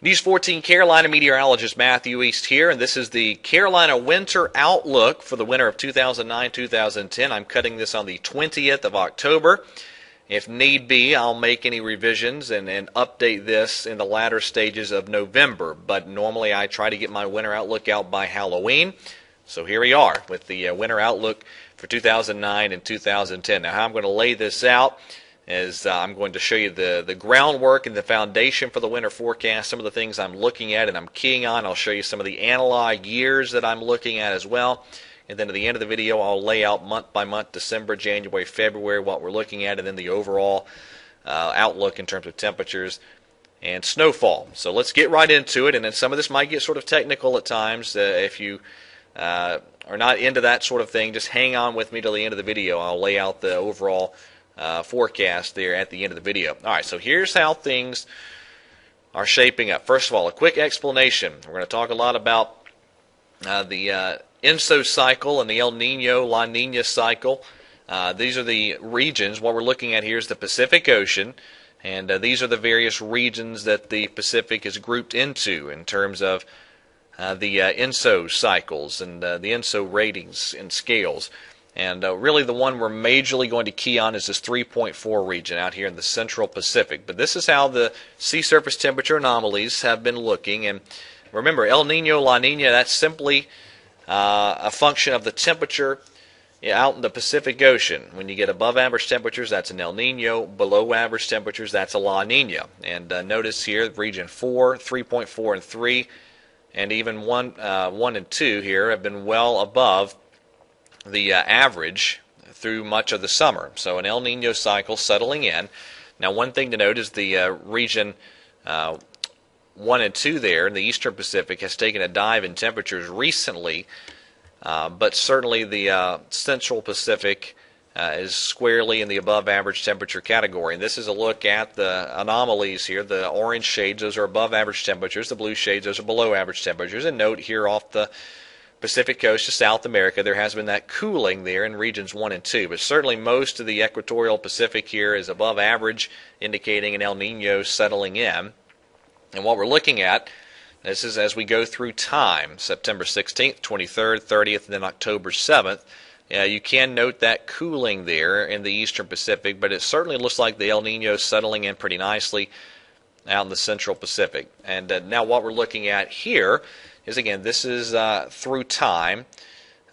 News 14 Carolina meteorologist Matthew East here, and this is the Carolina winter outlook for the winter of 2009-2010. I'm cutting this on the 20th of October. If need be, I'll make any revisions and update this in the latter stages of November, but normally I try to get my winter outlook out by Halloween. So here we are with the winter outlook for 2009 and 2010. Now, how I'm going to lay this out is I'm going to show you the groundwork and the foundation for the winter forecast, some of the things I'm looking at and I'm keying on. I'll show you some of the analog years that I'm looking at as well. And then at the end of the video, I'll lay out month by month, December, January, February, what we're looking at, and then the overall outlook in terms of temperatures and snowfall. So let's get right into it. And then some of this might get sort of technical at times. If you are not into that sort of thing, just hang on with me till the end of the video. I'll lay out the overall forecast there at the end of the video. All right, so here's how things are shaping up. First of all, a quick explanation. We're going to talk a lot about the ENSO cycle and the El Nino, La Nina cycle. These are the regions. What we're looking at here is the Pacific Ocean, and these are the various regions that the Pacific is grouped into in terms of the ENSO cycles and the ENSO ratings and scales. And really the one we're majorly going to key on is this 3.4 region out here in the central Pacific. But this is how the sea surface temperature anomalies have been looking. And remember, El Nino, La Nina, that's simply a function of the temperature out in the Pacific Ocean. When you get above average temperatures, that's an El Nino. Below average temperatures, that's a La Nina. And notice here, region 4, 3.4, and 3, and even 1 and 2 here have been well above the average through much of the summer. So an El Nino cycle settling in. Now, one thing to note is the region 1 and 2 there in the eastern Pacific has taken a dive in temperatures recently, but certainly the central Pacific is squarely in the above average temperature category. And this is a look at the anomalies here. The orange shades, those are above average temperatures. The blue shades, those are below average temperatures. And note here off the Pacific coast to South America, there has been that cooling there in regions 1 and 2, but certainly most of the equatorial Pacific here is above average, indicating an El Nino settling in. And what we're looking at, this is as we go through time, September 16th, 23rd, 30th, and then October 7th. You can note that cooling there in the eastern Pacific, but it certainly looks like the El Nino is settling in pretty nicely out in the central Pacific. And now what we're looking at here is, again, this is through time.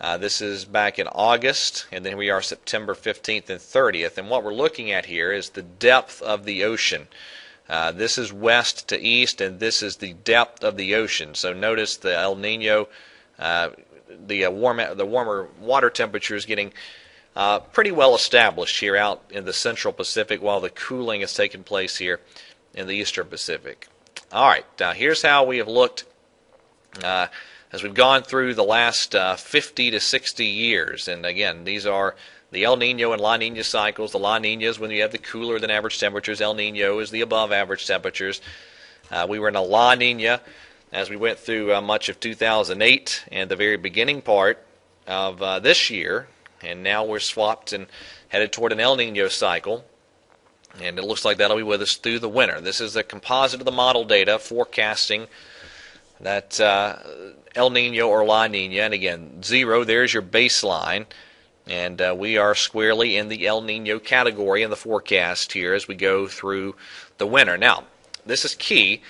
This is back in August, and then we are September 15th and 30th. And what we're looking at here is the depth of the ocean. This is west to east, and this is the depth of the ocean. So notice the El Nino, the warmer water temperature is getting pretty well established here out in the central Pacific, while the cooling is taking place here in the eastern Pacific. All right, now here's how we have looked as we've gone through the last 50 to 60 years. And again, these are the El Nino and La Nina cycles. The La Nina is when you have the cooler than average temperatures. El Nino is the above average temperatures. We were in a La Nina as we went through much of 2008 and the very beginning part of this year. And now we're swapped and headed toward an El Nino cycle. And it looks like that'll be with us through the winter. This is a composite of the model data forecasting that El Nino or La Nina. And again, 0, there's your baseline. And we are squarely in the El Nino category in the forecast here as we go through the winter. Now, this is key,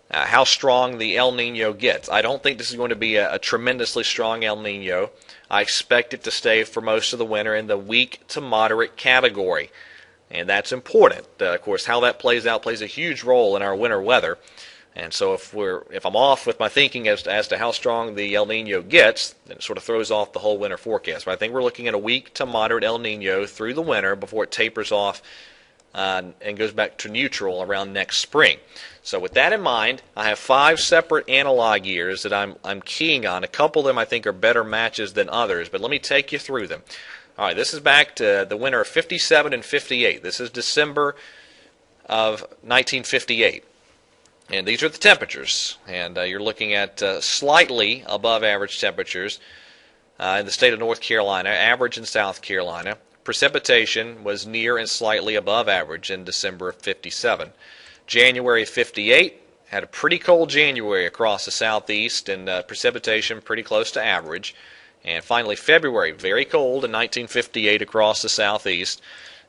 how strong the El Nino gets. I don't think this is going to be a tremendously strong El Nino. I expect it to stay for most of the winter in the weak to moderate category. And that's important. Of course, how that plays out plays a huge role in our winter weather. And so if I'm off with my thinking as to how strong the El Nino gets, then it sort of throws off the whole winter forecast. But I think we're looking at a weak to moderate El Nino through the winter before it tapers off and goes back to neutral around next spring. So with that in mind, I have 5 separate analog years that I'm keying on. A couple of them I think are better matches than others, but let me take you through them. All right, this is back to the winter of 57 and 58. This is December of 1958. And these are the temperatures, and you're looking at slightly above average temperatures in the state of North Carolina, average in South Carolina. Precipitation was near and slightly above average in December of 57. January 58, Had a pretty cold January across the southeast, and precipitation pretty close to average. And finally, February, very cold in 1958 across the southeast.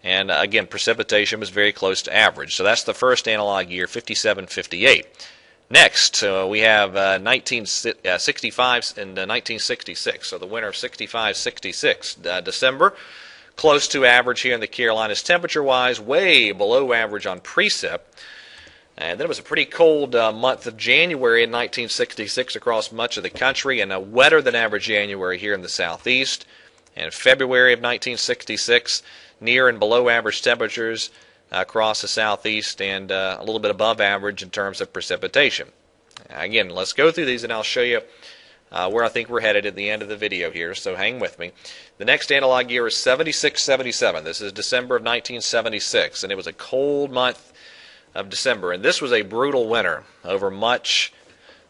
And again, precipitation was very close to average. So that's the first analog year, 57-58. Next, we have 1965 and 1966. So the winter of 65-66. December, close to average here in the Carolinas temperature-wise, way below average on precip. And then it was a pretty cold month of January in 1966 across much of the country, and a wetter than average January here in the southeast. And February of 1966, near and below average temperatures across the southeast, and a little bit above average in terms of precipitation. Again, let's go through these and I'll show you where I think we're headed at the end of the video here, so hang with me. The next analog year is 76-77. This is December of 1976, and it was a cold month of December, and this was a brutal winter over much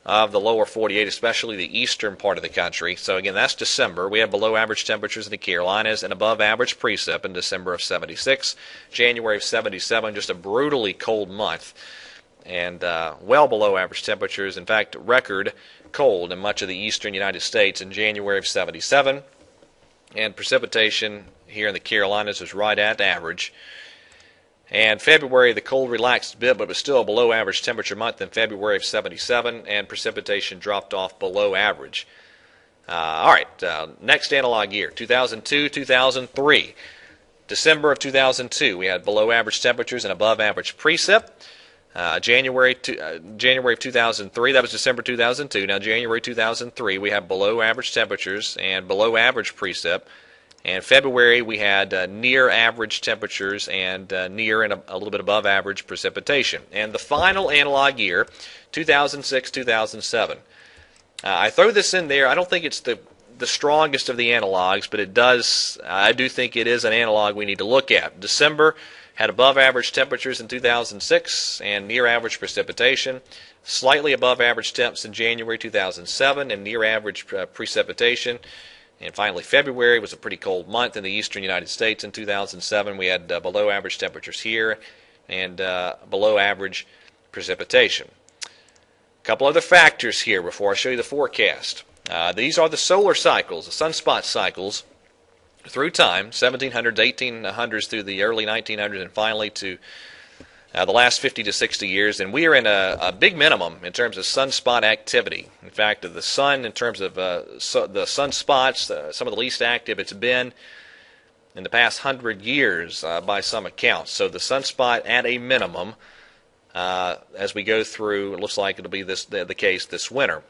of the lower 48, especially the eastern part of the country. So again, that's December. We have below average temperatures in the Carolinas and above average precip in December of 76. January of 77, just a brutally cold month, and well below average temperatures. In fact, record cold in much of the eastern United States in January of 77. And precipitation here in the Carolinas was right at average. And February, the cold relaxed a bit, but it was still a below average temperature month in February of 77, and precipitation dropped off below average. All right, next analog year, 2002-2003. December of 2002, we had below average temperatures and above average precip. January of 2003, that was December 2002. Now January 2003, we have below average temperatures and below average precip. And February, we had near average temperatures and near and a little bit above average precipitation. And the final analog year, 2006-2007. I throw this in there. I don't think it's the strongest of the analogs, but I do think it is an analog we need to look at. December had above average temperatures in 2006 and near average precipitation. Slightly above average temps in January 2007 and near average precipitation. And finally, February was a pretty cold month in the eastern United States in 2007. We had below average temperatures here and below average precipitation. A couple other factors here before I show you the forecast. These are the solar cycles, the sunspot cycles through time, 1700s, 1800s through the early 1900s, and finally to the last 50 to 60 years, and we are in a big minimum in terms of sunspot activity. In fact, the sun, in terms of the sunspots, some of the least active it's been in the past 100 years by some accounts. So the sunspot at a minimum as we go through. It looks like it'll be the case this winter.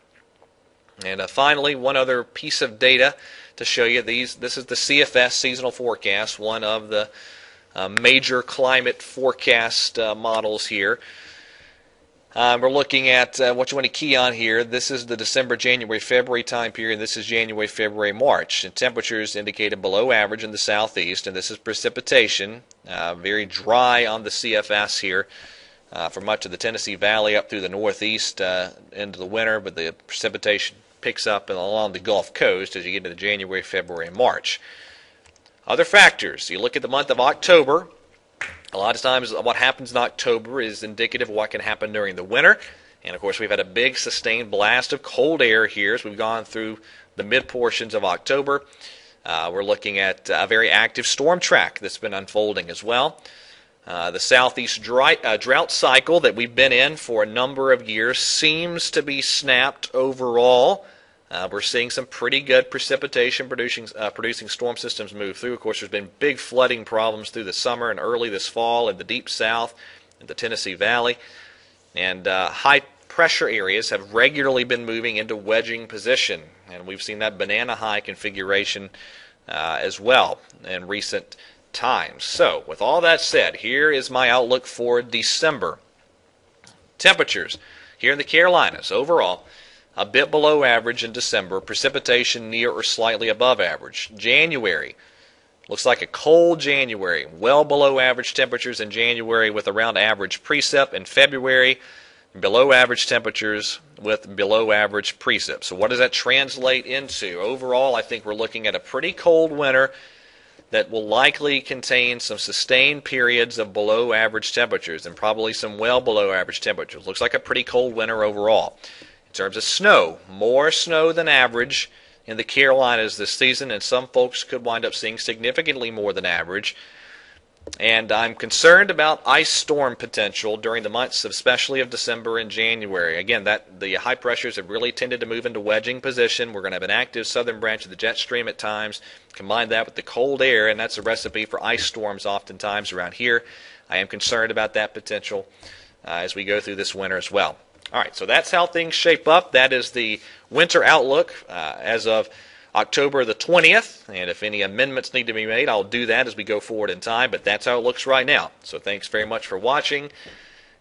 And finally, one other piece of data to show you. This is the CFS seasonal forecast, one of the major climate forecast models here. We're looking at what you want to key on here. This is the December, January, February time period. This is January, February, March. And temperatures indicated below average in the southeast. And this is precipitation. Very dry on the CFS here for much of the Tennessee Valley up through the northeast into the winter. But the precipitation picks up along the Gulf Coast as you get into January, February, and March. Other factors. You look at the month of October. A lot of times what happens in October is indicative of what can happen during the winter. And of course we've had a big sustained blast of cold air here as we've gone through the mid portions of October. We're looking at a very active storm track that's been unfolding as well. The southeast drought cycle that we've been in for a number of years seems to be snapped overall. We're seeing some pretty good precipitation producing storm systems move through. Of course, there's been big flooding problems through the summer and early this fall in the deep south, in the Tennessee Valley. And high pressure areas have regularly been moving into wedging position. And we've seen that banana high configuration as well in recent times. So, with all that said, here is my outlook for December. Temperatures here in the Carolinas overall a bit below average in December, precipitation near or slightly above average. January looks like a cold January, well below average temperatures in January with around average precip. In February, below average temperatures with below average precip. So what does that translate into? Overall, I think we're looking at a pretty cold winter that will likely contain some sustained periods of below average temperatures and probably some well below average temperatures. Looks like a pretty cold winter overall. In terms of snow, more snow than average in the Carolinas this season, and some folks could wind up seeing significantly more than average. And I'm concerned about ice storm potential during the months, especially of December and January. Again, the high pressures have really tended to move into wedging position. We're going to have an active southern branch of the jet stream at times. Combine that with the cold air, and that's a recipe for ice storms oftentimes around here. I am concerned about that potential as we go through this winter as well. All right, so that's how things shape up. That is the winter outlook as of October the 20th, and if any amendments need to be made, I'll do that as we go forward in time, but that's how it looks right now. So thanks very much for watching,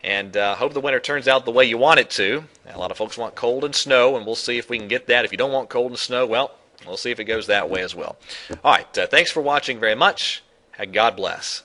and hope the winter turns out the way you want it to. A lot of folks want cold and snow, and we'll see if we can get that. If you don't want cold and snow, well, we'll see if it goes that way as well. All right, thanks for watching very much. God bless.